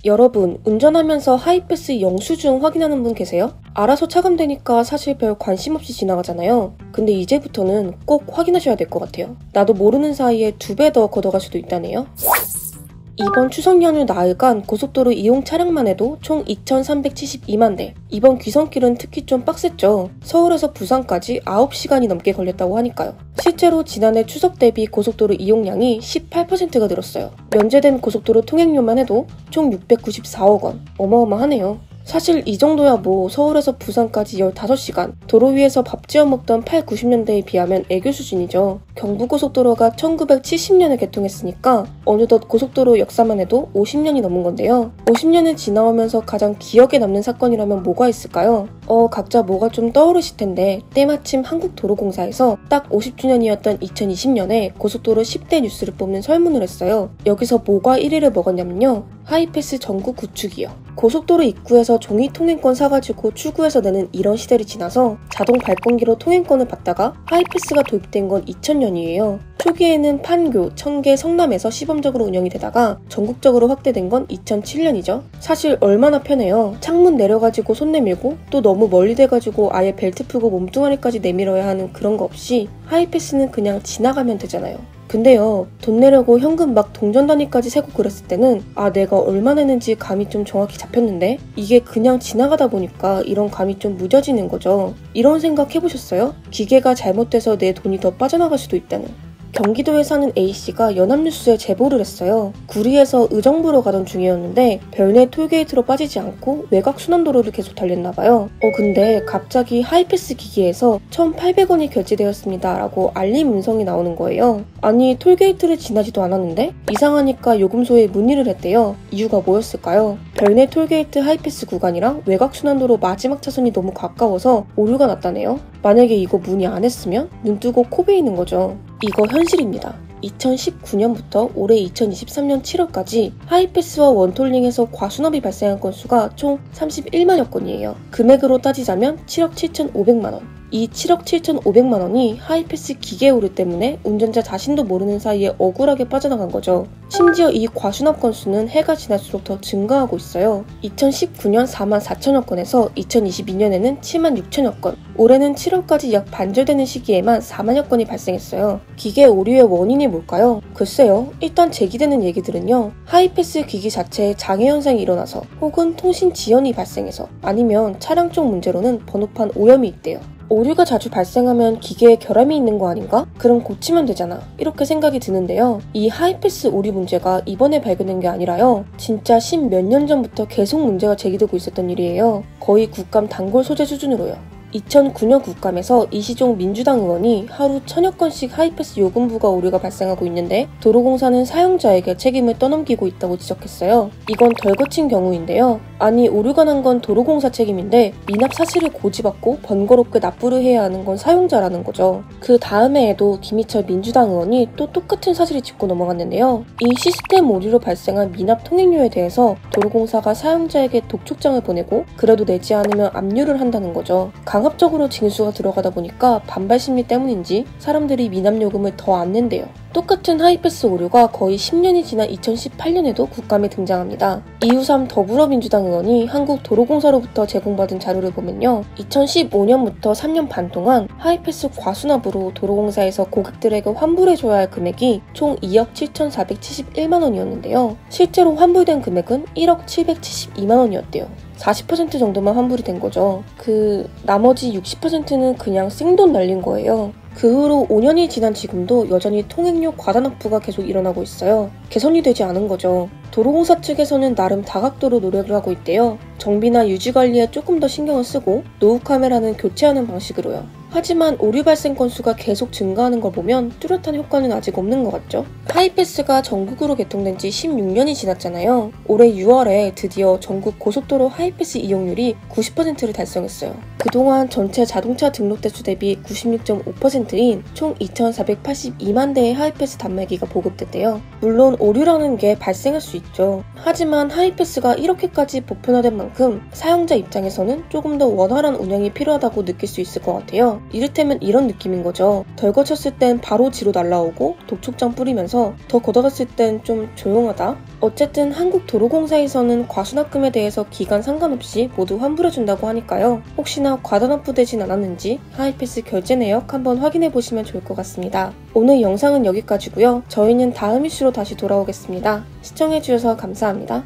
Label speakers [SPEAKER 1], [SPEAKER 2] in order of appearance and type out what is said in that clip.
[SPEAKER 1] 여러분, 운전하면서 하이패스 영수증 확인하는 분 계세요? 알아서 차감되니까 사실 별 관심 없이 지나가잖아요. 근데 이제부터는 꼭 확인하셔야 될 것 같아요. 나도 모르는 사이에 2배 더 걷어갈 수도 있다네요. 이번 추석 연휴 나흘간 고속도로 이용 차량만 해도 총 2,372만 대. 이번 귀성길은 특히 좀 빡셌죠. 서울에서 부산까지 9시간이 넘게 걸렸다고 하니까요. 실제로 지난해 추석 대비 고속도로 이용량이 18%가 늘었어요. 면제된 고속도로 통행료만 해도 총 694억 원. 어마어마하네요. 사실 이 정도야 뭐 서울에서 부산까지 15시간, 도로 위에서 밥 지어 먹던 8, 90년대에 비하면 애교 수준이죠. 경부고속도로가 1970년에 개통했으니까 어느덧 고속도로 역사만 해도 50년이 넘은 건데요. 50년을 지나오면서 가장 기억에 남는 사건이라면 뭐가 있을까요? 각자 뭐가 좀 떠오르실 텐데 때마침 한국도로공사에서 딱 50주년이었던 2020년에 고속도로 10대 뉴스를 뽑는 설문을 했어요. 여기서 뭐가 1위를 먹었냐면요. 하이패스 전국 구축이요. 고속도로 입구에서 종이 통행권 사가지고 출구에서 내는 이런 시대를 지나서 자동 발권기로 통행권을 받다가 하이패스가 도입된 건 2000년이에요. 초기에는 판교, 청계, 성남에서 시범적으로 운영이 되다가 전국적으로 확대된 건 2007년이죠. 사실 얼마나 편해요. 창문 내려가지고 손 내밀고 또 너무 멀리 돼가지고 아예 벨트 풀고 몸뚱아리까지 내밀어야 하는 그런 거 없이 하이패스는 그냥 지나가면 되잖아요. 근데요, 돈 내려고 현금 막 동전 단위까지 세고 그랬을 때는 내가 얼마 내는지 감이 좀 정확히 잡혔는데 이게 그냥 지나가다 보니까 이런 감이 좀 무뎌지는 거죠. 이런 생각 해보셨어요? 기계가 잘못돼서 내 돈이 더 빠져나갈 수도 있다는. 경기도에 사는 A씨가 연합뉴스에 제보를 했어요. 구리에서 의정부로 가던 중이었는데 별내 톨게이트로 빠지지 않고 외곽 순환도로를 계속 달렸나봐요. 근데 갑자기 하이패스 기기에서 1,800원이 결제되었습니다 라고 알림 음성이 나오는 거예요. 아니 톨게이트를 지나지도 않았는데? 이상하니까 요금소에 문의를 했대요. 이유가 뭐였을까요? 별내 톨게이트 하이패스 구간이랑 외곽 순환도로 마지막 차선이 너무 가까워서 오류가 났다네요. 만약에 이거 문의 안 했으면 눈 뜨고 코 베이는 거죠. 이거 현실입니다. 2019년부터 올해 2023년 7월까지 하이패스와 원톨링에서 과수납이 발생한 건수가 총 31만여 건이에요. 금액으로 따지자면 7억 7,500만 원. 이 7억 7,500만 원이 하이패스 기계 오류 때문에 운전자 자신도 모르는 사이에 억울하게 빠져나간 거죠. 심지어 이 과수납 건수는 해가 지날수록 더 증가하고 있어요. 2019년 4만 4천여 건에서 2022년에는 7만 6천여 건, 올해는 7월까지 약 반절되는 시기에만 4만여 건이 발생했어요. 기계 오류의 원인이 뭘까요? 글쎄요, 일단 제기되는 얘기들은요. 하이패스 기기 자체에 장애 현상이 일어나서 혹은 통신 지연이 발생해서 아니면 차량 쪽 문제로는 번호판 오염이 있대요. 오류가 자주 발생하면 기계에 결함이 있는 거 아닌가? 그럼 고치면 되잖아. 이렇게 생각이 드는데요. 이 하이패스 오류 문제가 이번에 발견된 게 아니라요. 진짜 10몇 년 전부터 계속 문제가 제기되고 있었던 일이에요. 거의 국감 단골 소재 수준으로요. 2009년 국감에서 이시종 민주당 의원이 하루 1000여 건씩 하이패스 요금부가 오류가 발생하고 있는데 도로공사는 사용자에게 책임을 떠넘기고 있다고 지적했어요. 이건 덜 거친 경우인데요. 아니 오류가 난 건 도로공사 책임인데 미납 사실을 고지받고 번거롭게 납부를 해야 하는 건 사용자라는 거죠. 그 다음 해에도 김희철 민주당 의원이 또 똑같은 사실을 짚고 넘어갔는데요. 이 시스템 오류로 발생한 미납 통행료에 대해서 도로공사가 사용자에게 독촉장을 보내고 그래도 내지 않으면 압류를 한다는 거죠. 강압적으로 징수가 들어가다 보니까 반발 심리 때문인지 사람들이 미납요금을 더 안 낸대요. 똑같은 하이패스 오류가 거의 10년이 지난 2018년에도 국감에 등장합니다. 이우삼 더불어민주당 의원이 한국도로공사로부터 제공받은 자료를 보면요. 2015년부터 3년 반 동안 하이패스 과수납으로 도로공사에서 고객들에게 환불해줘야 할 금액이 총 2억 7,471만 원이었는데요. 실제로 환불된 금액은 1억 772만 원이었대요. 40% 정도만 환불이 된 거죠. 나머지 60%는 그냥 생돈 날린 거예요. 그 후로 5년이 지난 지금도 여전히 통행료 과다 납부가 계속 일어나고 있어요. 개선이 되지 않은 거죠. 도로공사 측에서는 나름 다각도로 노력을 하고 있대요. 정비나 유지 관리에 조금 더 신경을 쓰고 노후 카메라는 교체하는 방식으로요. 하지만 오류 발생 건수가 계속 증가하는 걸 보면 뚜렷한 효과는 아직 없는 것 같죠? 하이패스가 전국으로 개통된 지 16년이 지났잖아요. 올해 6월에 드디어 전국 고속도로 하이패스 이용률이 90%를 달성했어요. 그동안 전체 자동차 등록 대수 대비 96.5%인 총 2,482만 대의 하이패스 단말기가 보급됐대요. 물론 오류라는 게 발생할 수 있죠. 하지만 하이패스가 이렇게까지 보편화된 만큼 사용자 입장에서는 조금 더 원활한 운영이 필요하다고 느낄 수 있을 것 같아요. 이를테면 이런 느낌인 거죠. 덜 거쳤을 땐 바로 지로 날라오고 독촉장 뿌리면서 더 걷어갔을 땐 좀 조용하다? 어쨌든 한국도로공사에서는 과수납금에 대해서 기간 상관없이 모두 환불해준다고 하니까요. 혹시나 과다 납부되진 않았는지 하이패스 결제 내역 한번 확인해보시면 좋을 것 같습니다. 오늘 영상은 여기까지고요. 저희는 다음 이슈로 다시 돌아오겠습니다. 시청해주셔서 감사합니다.